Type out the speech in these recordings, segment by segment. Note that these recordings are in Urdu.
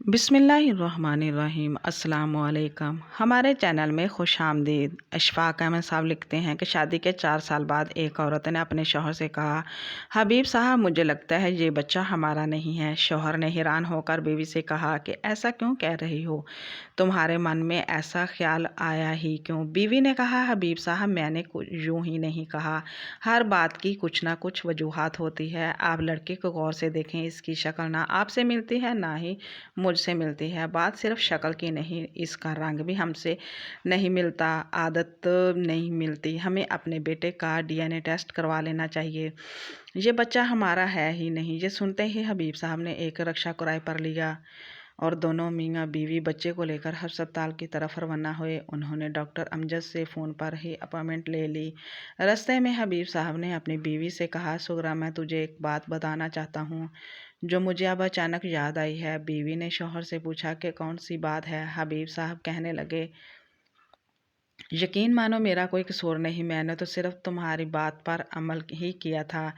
بسم اللہ الرحمن الرحیم۔ السلام علیکم۔ ہمارے چینل میں خوش آمدید۔ اشفاق احمد صاحب لکھتے ہیں کہ شادی کے 4 سال بعد ایک عورت نے اپنے شوہر سے کہا، حبیب صاحب مجھے لگتا ہے یہ بچہ ہمارا نہیں ہے۔ شوہر نے حیران ہو کر بیوی سے کہا کہ ایسا کیوں کہہ رہی ہو؟ تمہارے من میں ایسا خیال آیا ہی کیوں؟ بیوی نے کہا، حبیب صاحب میں نے یوں ہی نہیں کہا، ہر بات کی کچھ نہ کچھ وجوہات ہوتی ہے۔ آپ لڑکے کو غور سے دیکھیں، اس کی شکل نہ آپ سے ملتی ہے نہ ہی مجھ سے ملتی ہے۔ بات صرف شکل کی نہیں، اس کا رنگ بھی ہم سے نہیں ملتا، عادت نہیں ملتی۔ ہمیں اپنے بیٹے کا DNA ٹیسٹ کروا لینا چاہیے، یہ بچہ ہمارا ہے ہی نہیں۔ یہ سنتے ہی حبیب صاحب نے ایک رکشہ کرائے پر لیا اور دونوں میاں بیوی بچے کو لے کر ہسپتال کی طرف روانہ ہوئے۔ انہوں نے ڈاکٹر امجد سے فون پر ہی اپائنٹمنٹ لے لی۔ راستے میں حبیب صاحب نے اپنی بیوی سے کہا، سغرا میں تجھے ایک بات بتانا چاہتا ہوں جو مجھے اب اچانک یاد آئی ہے۔ بیوی نے شوہر سے پوچھا کہ کون سی بات ہے؟ حبیب صاحب کہنے لگے، یقین مانو میرا کوئی قصور نہیں، میں نے تو صرف تمہاری بات پر عمل ہی کیا تھا۔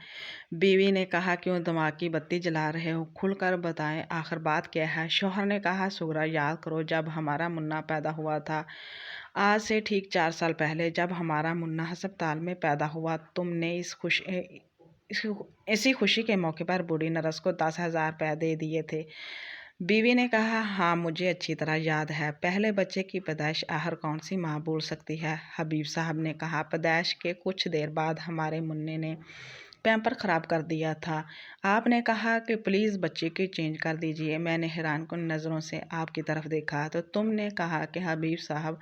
بیوی نے کہا، کیوں دماغ کی بتی جلا رہے ہو؟ کھل کر بتائیں، آخر بات کیا ہے؟ شوہر نے کہا، سغرا یاد کرو جب ہمارا منا پیدا ہوا تھا، آج سے ٹھیک 4 سال پہلے، جب ہمارا منا ہسپتال میں پیدا ہوا، تم نے اسی خوشی کے موقع پر بوڑھی نرس کو 10,000 روپے دے دیے تھے۔ بیوی نے کہا، ہاں مجھے اچھی طرح یاد ہے۔ پہلے بچے کی پیدائش آخر کون سی ماں بھول سکتی ہے؟ حبیب صاحب نے کہا، پیدائش کے کچھ دیر بعد ہمارے منے نے پیمپر خراب کر دیا تھا۔ آپ نے کہا کہ پلیز بچے کی چینج کر دیجیے۔ میں نے حیران کن نظروں سے آپ کی طرف دیکھا تو تم نے کہا کہ حبیب صاحب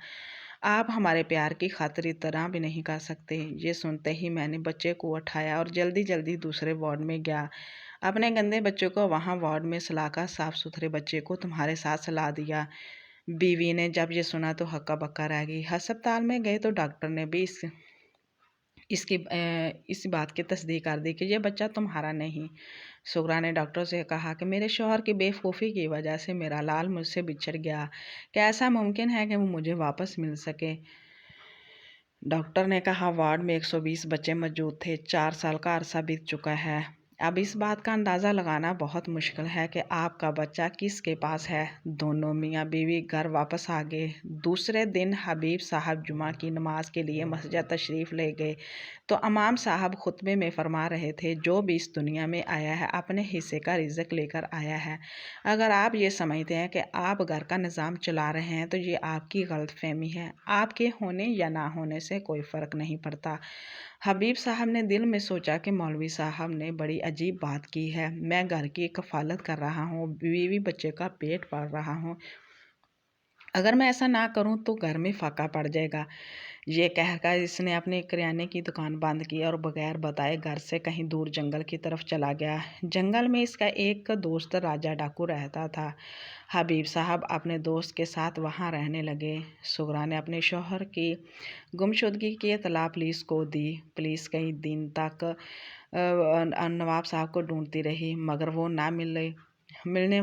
آپ ہمارے پیار کی خاطر اتنا بھی نہیں کر سکتے۔ یہ سنتے ہی میں نے بچے کو اٹھایا اور جلدی جلدی دوسرے وارڈ میں گیا، اپنے گندے بچے کو وہاں وارڈ میں سلا کر صاف ستھرے بچے کو تمہارے ساتھ سلا دیا۔ بیوی نے جب یہ سنا تو ہکا بکا رہ گئی۔ ہسپتال میں گئے تو ڈاکٹر نے بھی اس بات کی تصدیق کر دی کہ یہ بچہ تمہارا نہیں۔ سغرا نے ڈاکٹر سے کہا کہ میرے شوہر کی بے وقوفی کی وجہ سے میرا لال مجھ سے بچھڑ گیا، کیا ایسا ممکن ہے کہ وہ مجھے واپس مل سکے؟ ڈاکٹر نے کہا، وارڈ میں 120 بچے موجود تھے، 4 سال کا عرصہ بیت چکا ہے، اب اس بات کا اندازہ لگانا بہت مشکل ہے کہ آپ کا بچہ کس کے پاس ہے۔ دونوں میاں بیوی گھر واپس آ گئے۔ دوسرے دن حبیب صاحب جمعہ کی نماز کے لیے مسجد تشریف لے گئے تو امام صاحب خطبے میں فرما رہے تھے، جو بھی اس دنیا میں آیا ہے اپنے حصے کا رزق لے کر آیا ہے۔ اگر آپ یہ سمجھتے ہیں کہ آپ گھر کا نظام چلا رہے ہیں تو یہ آپ کی غلط فہمی ہے، آپ کے ہونے یا نہ ہونے سے کوئی فرق نہیں پڑتا۔ حبیب صاحب نے دل میں سوچا کہ مولوی صاحب نے بڑی عجیب بات کی ہے، میں گھر کی کفالت کر رہا ہوں، بیوی بچے کا پیٹ پال رہا ہوں، اگر میں ایسا نہ کروں تو گھر میں فاقہ پڑ جائے گا۔ یہ کہہ کر اس نے اپنے کریانے کی دکان بند کی اور بغیر بتائے گھر سے کہیں دور جنگل کی طرف چلا گیا۔ جنگل میں اس کا ایک دوست راجہ ڈاکو رہتا تھا۔ حبیب صاحب اپنے دوست کے ساتھ وہاں رہنے لگے۔ سغرا نے اپنے شوہر کی گمشدگی کی اطلاع پولیس کو دی۔ پولیس کئی دن تک نواب صاحب کو ڈھونڈتی رہی مگر وہ نہ ملے۔ محلے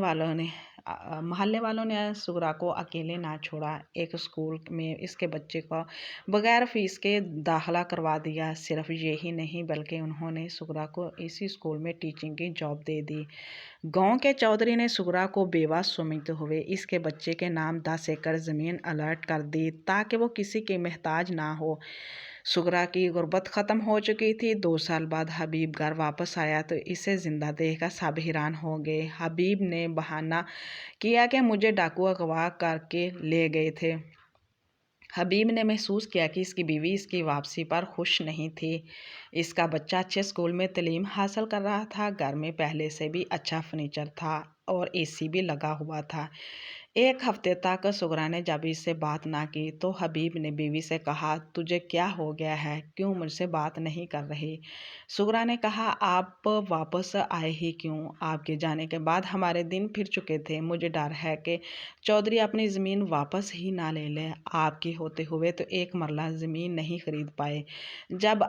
والوں نے سغرا کو اکیلے نہ چھوڑا، ایک اسکول میں اس کے بچے کو بغیر فیس کے داخلہ کروا دیا۔ صرف یہی نہیں بلکہ انہوں نے سغرا کو اسی اسکول میں ٹیچنگ کی جاب دے دی۔ گاؤں کے چودھری نے سغرا کو بیوہ سمجھتے ہوئے اس کے بچے کے نام 10 ایکڑ زمین الاٹ کر دی تاکہ وہ کسی کی محتاج نہ ہو۔ سغرا کی غربت ختم ہو چکی تھی۔ 2 سال بعد حبیب گھر واپس آیا تو اسے زندہ دیکھ کر سب حیران ہو گئے۔ حبیب نے بہانہ کیا کہ مجھے ڈاکو اغوا کر کے لے گئے تھے۔ حبیب نے محسوس کیا کہ اس کی بیوی اس کی واپسی پر خوش نہیں تھی۔ اس کا بچہ اچھے اسکول میں تعلیم حاصل کر رہا تھا، گھر میں پہلے سے بھی اچھا فرنیچر تھا اور AC بھی لگا ہوا تھا۔ ایک ہفتے تک سغرا نے جب اس سے بات نہ کی تو حبیب نے بیوی سے کہا، تجھے کیا ہو گیا ہے، کیوں مجھ سے بات نہیں کر رہی؟ سغرا نے کہا، آپ واپس آئے ہی کیوں؟ آپ کے جانے کے بعد ہمارے دن پھر چکے تھے، مجھے ڈر ہے کہ چودھری اپنی زمین واپس ہی نہ لے لے۔ آپ کے ہوتے ہوئے تو ایک مرلہ زمین نہیں خرید پائے، جب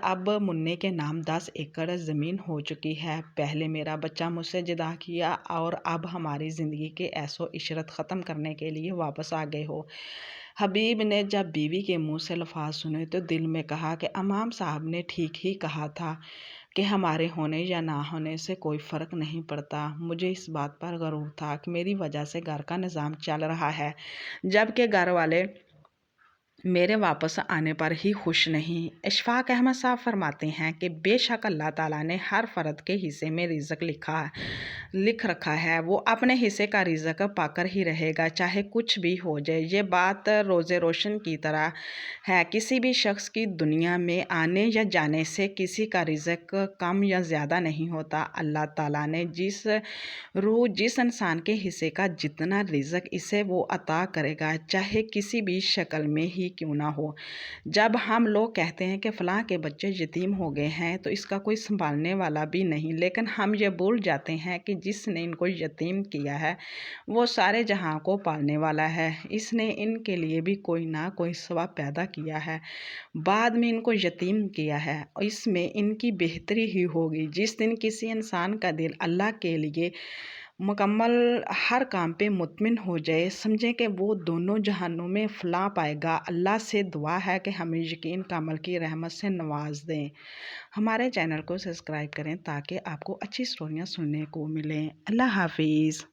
اب منّے کے نام 10 ایکڑ زمین ہو چکی ہے۔ پہلے میرا بچہ مجھ سے جدا کیا اور اب ہماری زندگی کے عیش و عشرت ختم کرنے کے لیے واپس آ گئے ہو۔ حبیب نے جب بیوی کے منہ سے الفاظ سنے تو دل میں کہا کہ امام صاحب نے ٹھیک ہی کہا تھا، کہ ہمارے ہونے یا نہ ہونے سے کوئی فرق نہیں پڑتا۔ مجھے اس بات پر غرور تھا کہ میری وجہ سے گھر کا نظام چل رہا ہے، جبکہ گھر والے میرے واپس آنے پر ہی خوش نہیں۔ اشفاق احمد صاحب فرماتے ہیں کہ بے شک اللہ تعالیٰ نے ہر فرد کے حصے میں رزق لکھ رکھا ہے، وہ اپنے حصے کا رزق پا کر ہی رہے گا، چاہے کچھ بھی ہو جائے۔ یہ بات روز روشن کی طرح ہے۔ کسی بھی شخص کی دنیا میں آنے یا جانے سے کسی کا رزق کم یا زیادہ نہیں ہوتا۔ اللہ تعالیٰ نے جس انسان کے حصے کا جتنا رزق اسے وہ عطا کرے گا، چاہے کسی بھی شکل میں ہی کیوں نہ ہو۔ جب ہم لوگ کہتے ہیں کہ فلاں کے بچے یتیم ہو گئے ہیں تو اس کا کوئی سنبھالنے والا بھی نہیں، لیکن ہم یہ بھول جاتے ہیں کہ جس نے ان کو یتیم کیا ہے وہ سارے جہاں کو پالنے والا ہے۔ اس نے ان کے لیے بھی کوئی نہ کوئی ثواب پیدا کیا ہے، بعد میں ان کو یتیم کیا ہے، اس میں ان کی بہتری ہی ہوگی۔ جس دن کسی انسان کا دل اللہ کے لیے مکمل ہر کام پہ مطمئن ہو جائے، سمجھیں کہ وہ دونوں جہانوں میں فلاح پائے گا۔ اللہ سے دعا ہے کہ ہمیں یقین کا عمل کی رحمت سے نواز دیں۔ ہمارے چینل کو سبسکرائب کریں تاکہ آپ کو اچھی سٹوریاں سننے کو ملیں۔ اللہ حافظ۔